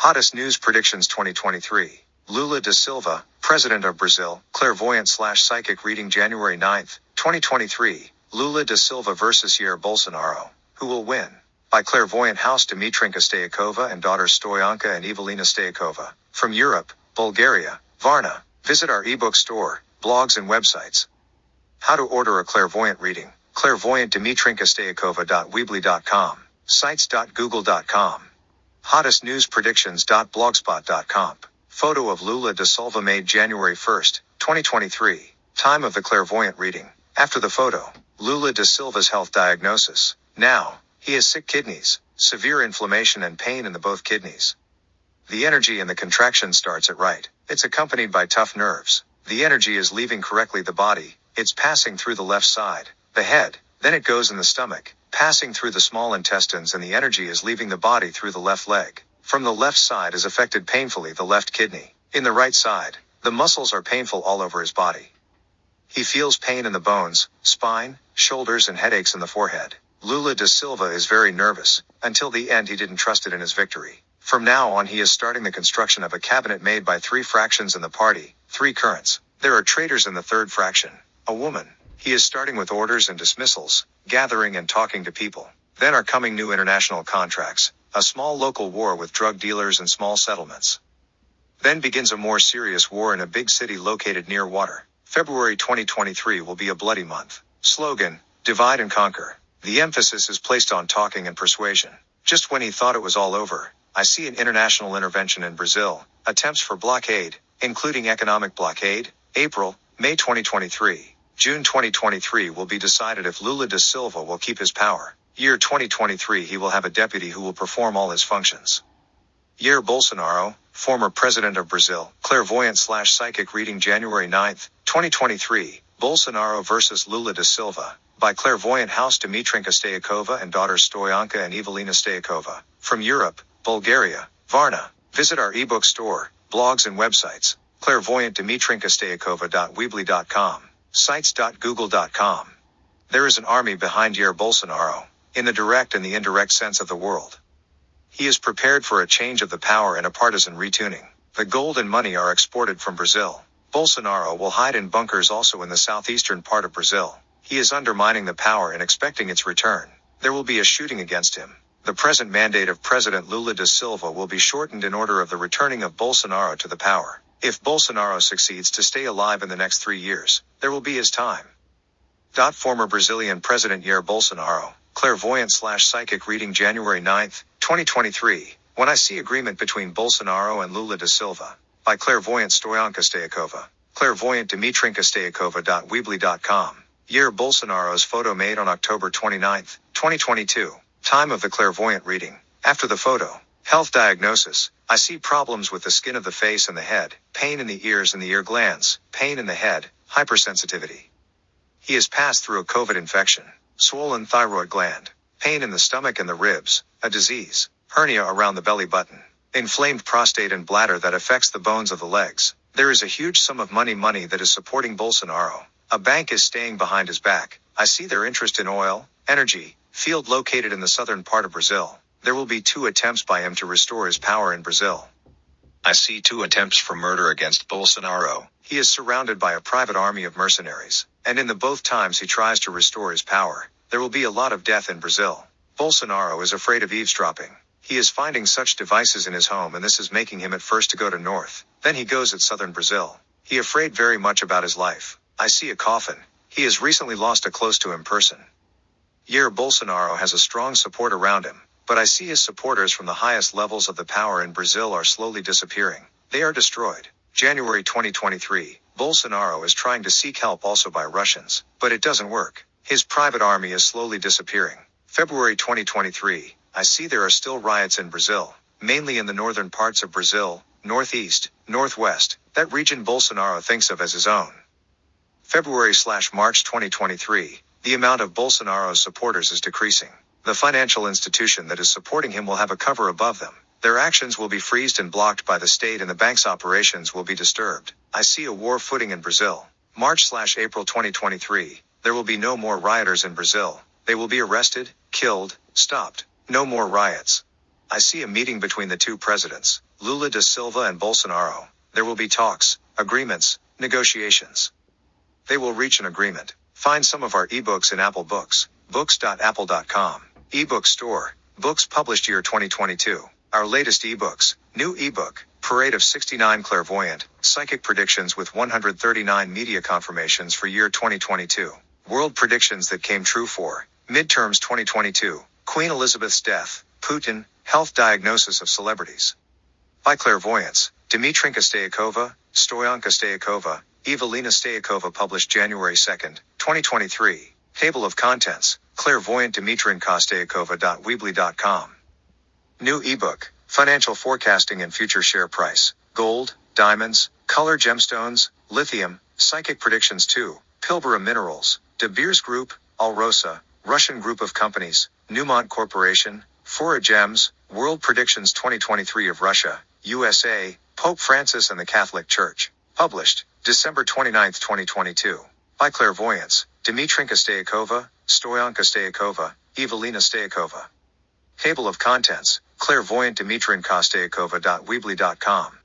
Hottest news predictions 2023. Lula da Silva, President of Brazil, Clairvoyant/Psychic reading January 9, 2023. Lula da Silva versus Jair Bolsonaro. Who will win? By Clairvoyant House Dimitrinka Staikova and daughters Stoyanka and Ivelina Staikova. From Europe, Bulgaria, Varna. Visit our ebook store, blogs and websites. How to order a clairvoyant reading. Clairvoyant Dimitrinka Staikova.weebly.com. Sites.google.com. Hottest news predictions.blogspot.com. Photo of Lula da Silva made January 1, 2023. Time of the clairvoyant reading. After the photo, Lula da Silva's health diagnosis. Now, he has sick kidneys, severe inflammation and pain in the both kidneys. The energy in the contraction starts at right. It's accompanied by tough nerves. The energy is leaving correctly the body. It's passing through the left side, the head, then it goes in the stomach, passing through the small intestines, and the energy is leaving the body through the left leg. From the left side is affected painfully the left kidney. In the right side, the muscles are painful all over his body. He feels pain in the bones, spine, shoulders and headaches in the forehead. Lula da Silva is very nervous. Until the end he didn't trust it in his victory. From now on he is starting the construction of a cabinet made by 3 fractions in the party, 3 currents. There are traitors in the 3rd fraction. A woman. He is starting with orders and dismissals, gathering and talking to people. Then are coming new international contracts, a small local war with drug dealers and small settlements. Then begins a more serious war in a big city located near water. February 2023 will be a bloody month. Slogan, divide and conquer. The emphasis is placed on talking and persuasion. Just when he thought it was all over, I see an international intervention in Brazil, attempts for blockade, including economic blockade, April, May 2023. June 2023 will be decided if Lula da Silva will keep his power. Year 2023 he will have a deputy who will perform all his functions. Jair Bolsonaro, former president of Brazil, Clairvoyant/Psychic reading January 9, 2023. Bolsonaro versus Lula da Silva. By Clairvoyant House Dimitrinka Staikova and daughters Stoyanka and Ivelina Staikova. From Europe, Bulgaria, Varna. Visit our ebook store, blogs and websites. Clairvoyant Dimitrinka Staikova.weebly.com. Sites.google.com. There is an army behind Jair Bolsonaro, in the direct and the indirect sense of the world. He is prepared for a change of the power and a partisan retuning. The gold and money are exported from Brazil. Bolsonaro will hide in bunkers also in the southeastern part of Brazil. He is undermining the power and expecting its return. There will be a shooting against him. The present mandate of President Lula da Silva will be shortened in order of the returning of Bolsonaro to the power. If Bolsonaro succeeds to stay alive in the next 3 years, there will be his time. Former Brazilian President Jair Bolsonaro, Clairvoyant/Psychic reading January 9, 2023. When I see agreement between Bolsonaro and Lula da Silva. By Clairvoyant Stoyanka Staikova. Clairvoyant Dimitrinka Staikova.weebly.com. Jair Bolsonaro's photo made on October 29, 2022. Time of the clairvoyant reading. After the photo. Health diagnosis. I see problems with the skin of the face and the head, pain in the ears and the ear glands, pain in the head, hypersensitivity. He has passed through a COVID infection, swollen thyroid gland, pain in the stomach and the ribs, a disease, hernia around the belly button, inflamed prostate and bladder that affects the bones of the legs. There is a huge sum of money that is supporting Bolsonaro. A bank is staying behind his back. I see their interest in oil, energy, field located in the southern part of Brazil. There will be 2 attempts by him to restore his power in Brazil. I see 2 attempts for murder against Bolsonaro. He is surrounded by a private army of mercenaries, and in the both times he tries to restore his power, there will be a lot of death in Brazil. Bolsonaro is afraid of eavesdropping. He is finding such devices in his home, and this is making him at first to go to north, then he goes at southern Brazil. He afraid very much about his life. I see a coffin. He has recently lost a close to him person. Jair Bolsonaro has a strong support around him, but I see his supporters from the highest levels of the power in Brazil are slowly disappearing. They are destroyed. January 2023, Bolsonaro is trying to seek help also by Russians, but it doesn't work. His private army is slowly disappearing. February 2023, I see there are still riots in Brazil, mainly in the northern parts of Brazil, northeast, northwest, that region Bolsonaro thinks of as his own. February/March 2023, the amount of Bolsonaro's supporters is decreasing. The financial institution that is supporting him will have a cover above them. Their actions will be freezed and blocked by the state, and the bank's operations will be disturbed. I see a war footing in Brazil. March/April 2023, there will be no more rioters in Brazil. They will be arrested, killed, stopped. No more riots. I see a meeting between the 2 presidents. Lula da Silva and Bolsonaro. There will be talks, agreements, negotiations. They will reach an agreement. Find some of our ebooks in Apple Books, books.apple.com. Ebook Store, books published year 2022. Our latest ebooks, new ebook, Parade of 69 Clairvoyant, Psychic Predictions with 139 Media Confirmations for year 2022. World Predictions that Came True for Midterms 2022, Queen Elizabeth's Death, Putin, Health Diagnosis of Celebrities. By Clairvoyants, Dimitrinka Staikova, Stoyanka Staikova, Ivelina Staikova, published January 2, 2023. Table of Contents, Clairvoyant Dimitrinka Staikova.weebly.com. New ebook, Financial Forecasting and Future Share Price, Gold, Diamonds, Color Gemstones, Lithium, Psychic Predictions 2, Pilbara Minerals, De Beers Group, Alrosa, Russian Group of Companies, Newmont Corporation, Fora Gems, World Predictions 2023 of Russia, USA, Pope Francis and the Catholic Church. Published, December 29, 2022. By Clairvoyants, Dimitrinka Staikova, Stoyanka Staikova, Ivelina Staikova. Table of Contents, Clairvoyant Dimitrinka Staikova.weebly.com.